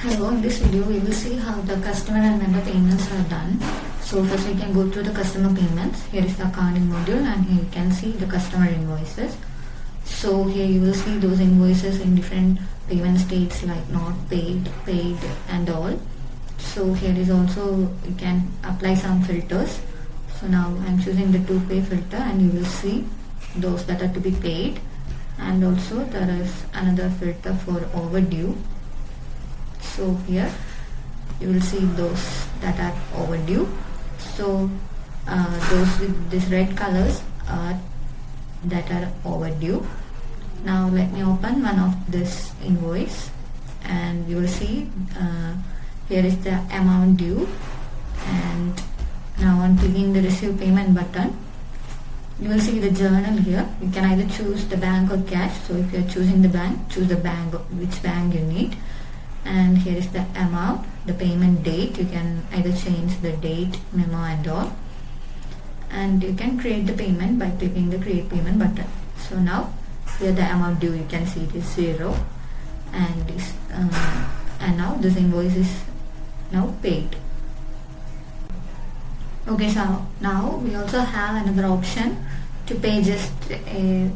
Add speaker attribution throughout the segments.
Speaker 1: Hello, in this video we will see how the customer and vendor payments are done. So first we can go through the customer payments. Here is the accounting module and here you can see the customer invoices. So here you will see those invoices in different payment states like not paid, paid and all. So here is also you can apply some filters. So now I am choosing the to pay filter and you will see those that are to be paid, and also there is another filter for overdue. So here you will see those that are overdue. So those with this red colors are that are overdue. Now let me open one of this invoice and you will see here is the amount due, and now on clicking the receive payment button you will see the journal here. You can either choose the bank or cash. So if you are choosing the bank, choose the bank, which bank you need. And here is the amount, the payment date. You can either change the date, memo and all, and you can create the payment by clicking the create payment button. So now here the amount due, you can see it is 0, and this and now this invoice is now paid. Okay, so now we also have another option to pay just a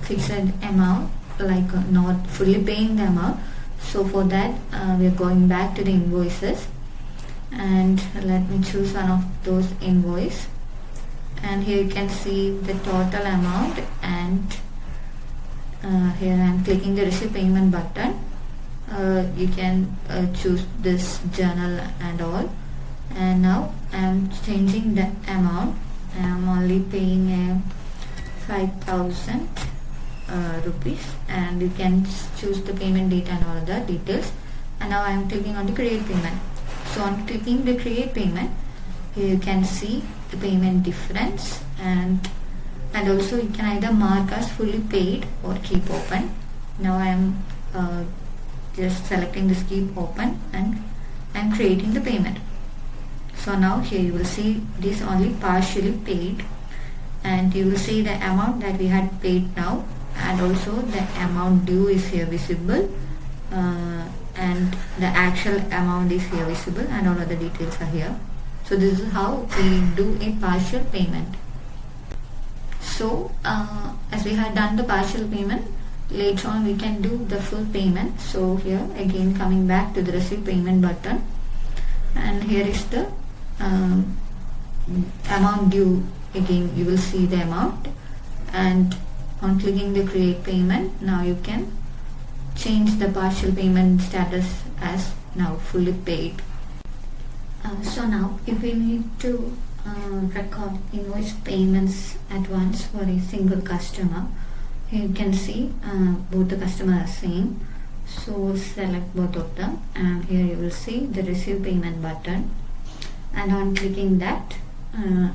Speaker 1: fixed amount, like not fully paying the amount. So for that we are going back to the invoices, and let me choose one of those invoice, and here you can see the total amount, and here I am clicking the receive payment button. You can choose this journal and all, and now I am changing the amount. I am only paying 5,000 rupees, and you can choose the payment date and all the details. And now I am clicking on the create payment. So on clicking the create payment, here you can see the payment difference, and also you can either mark as fully paid or keep open. Now I am just selecting this keep open and I am creating the payment. So now here you will see it is only partially paid, and you will see the amount that we had paid now, and also the amount due is here visible, and the actual amount is here visible, and all other details are here. So this is how we do a partial payment. So as we had done the partial payment, later on we can do the full payment. So here again coming back to the receive payment button, and here is the amount due. Again you will see the amount, and on clicking the create payment, now you can change the partial payment status as now fully paid. So now if we need to record invoice payments at once for a single customer, here you can see both the customers are same. So select both of them, and here you will see the receive payment button, and on clicking that,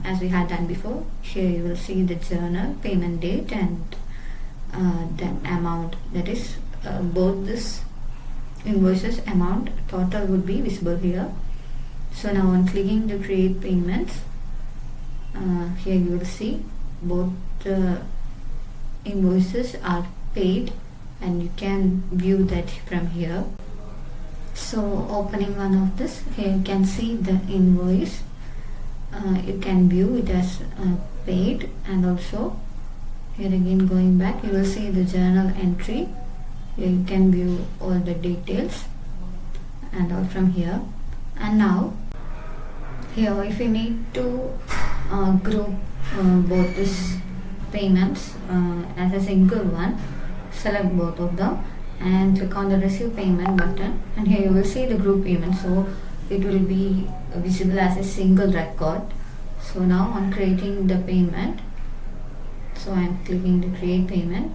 Speaker 1: as we had done before, here you will see the journal, payment date, and the amount. That is both this invoices amount total would be visible here. So now on clicking the create payments, here you will see both the invoices are paid, and you can view that from here. So opening one of this, here you can see the invoice. You can view it as paid, and also here again going back you will see the journal entry. Here you can view all the details and all from here. And now here if you need to group both these payments as a single one, select both of them and click on the receive payment button, and here you will see the group payment, so it will be visible as a single record. So now on creating the payment, so I am clicking the create payment.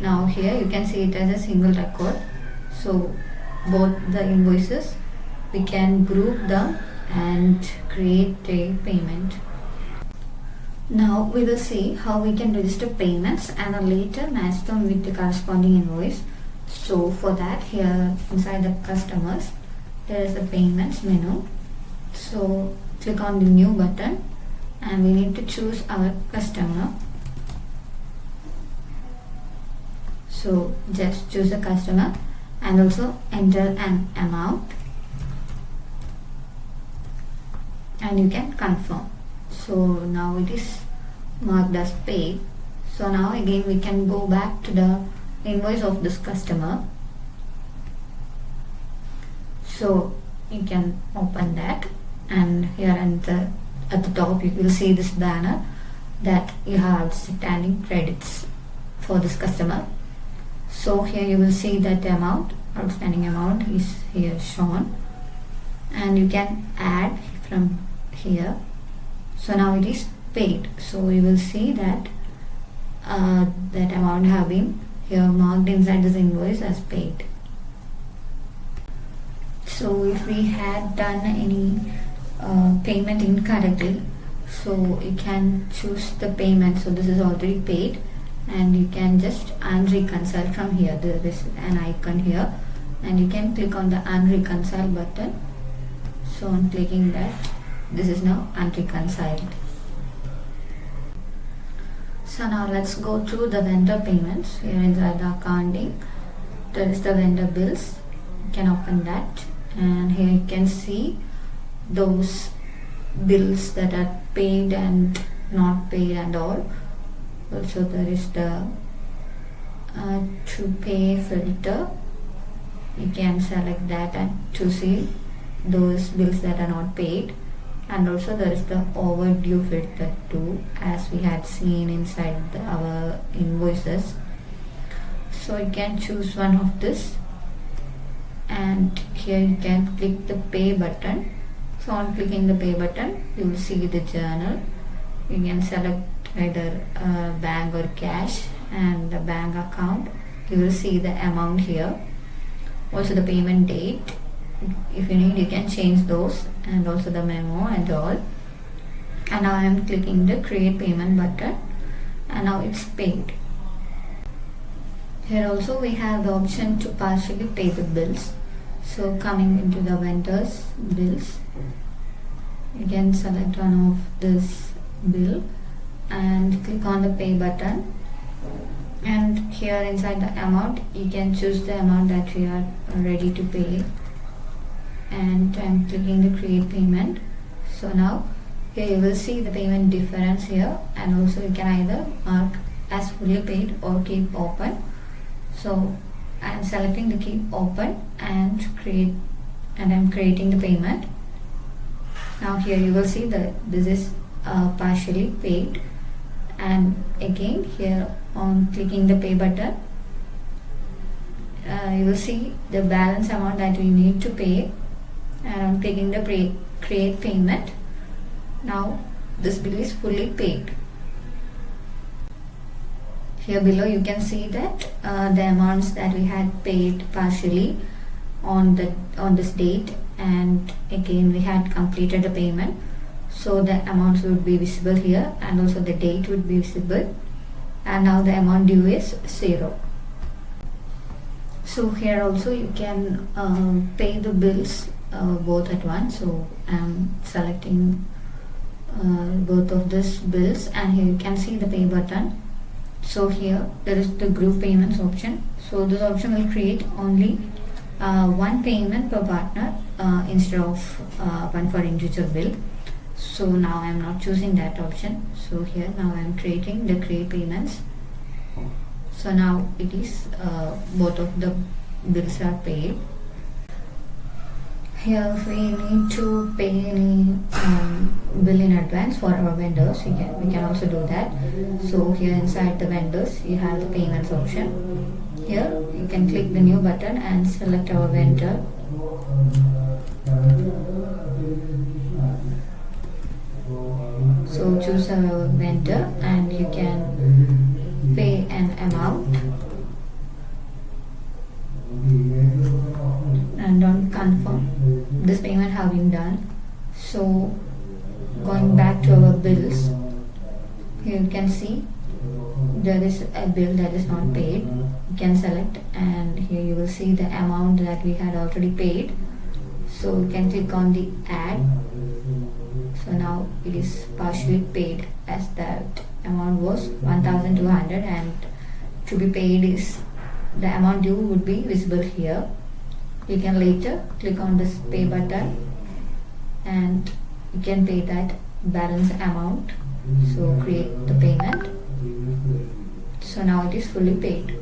Speaker 1: Now here you can see it as a single record. So both the invoices we can group them and create a payment. Now we will see how we can register payments and then later match them with the corresponding invoice. So for that, here inside the customers there is the payments menu. So click on the new button, and we need to choose our customer. So just choose a customer, and also enter an amount, and you can confirm. So now it is marked as paid. So now again we can go back to the invoice of this customer. So you can open that, and here at the top you will see this banner that you have outstanding credits for this customer. So here you will see that the outstanding amount is here shown, and you can add from here. So now it is paid. So you will see that that amount have been here marked inside this invoice as paid. So if we had done any payment incorrectly, so you can choose the payment. So this is already paid, and you can just unreconcile from here. There is an icon here, and you can click on the unreconcile button. So on clicking that, this is now unreconciled. So now let's go through the vendor payments. Here inside the accounting, there is the vendor bills. You can open that, and here you can see those bills that are paid and not paid and all. Also there is the to pay filter. You can select that and to see those bills that are not paid. And also there is the overdue filter too, as we had seen inside our invoices. So you can choose one of this, and here you can click the pay button. So on clicking the pay button, you will see the journal. You can select either bank or cash, and the bank account. You will see the amount here. Also the payment date. If you need, you can change those, and also the memo and all. And now I am clicking the create payment button, and now it's paid. Here also we have the option to partially pay the bills. So coming into the vendors bills, you can select one of this bill and click on the pay button, and here inside the amount you can choose the amount that we are ready to pay, and I'm clicking the create payment. So now here you will see the payment difference here, and also you can either mark as fully paid or keep open. So I'm selecting the keep open and I'm creating the payment. Now here you will see that this is partially paid, and again here on clicking the pay button, you will see the balance amount that we need to pay, and I'm clicking the create payment. Now this bill is fully paid. Here below you can see that the amounts that we had paid partially on this date, and again we had completed the payment. So the amounts would be visible here, and also the date would be visible, and now the amount due is 0. So here also you can pay the bills both at once. So I'm selecting both of these bills, and here you can see the pay button. So here there is the group payments option. So this option will create only one payment per partner instead of one for individual bill. So now I am not choosing that option. So here now I am creating the create payments. So now it is both of the bills are paid. Here if we need to pay any bill in advance for our vendors, we can also do that. So here inside the vendors you have the payments option. Here you can click the new button and select our vendor. So choose our vendor, and you can pay an amount and on confirm. This payment have been done. So going back to our bills, here you can see there is a bill that is not paid. You can select, and here you will see the amount that we had already paid. So you can click on the add. So now it is partially paid, as that amount was 1,200 and to be paid is the amount due would be visible here. You can later click on this pay button and you can pay that balance amount. So create the payment. So now it is fully paid.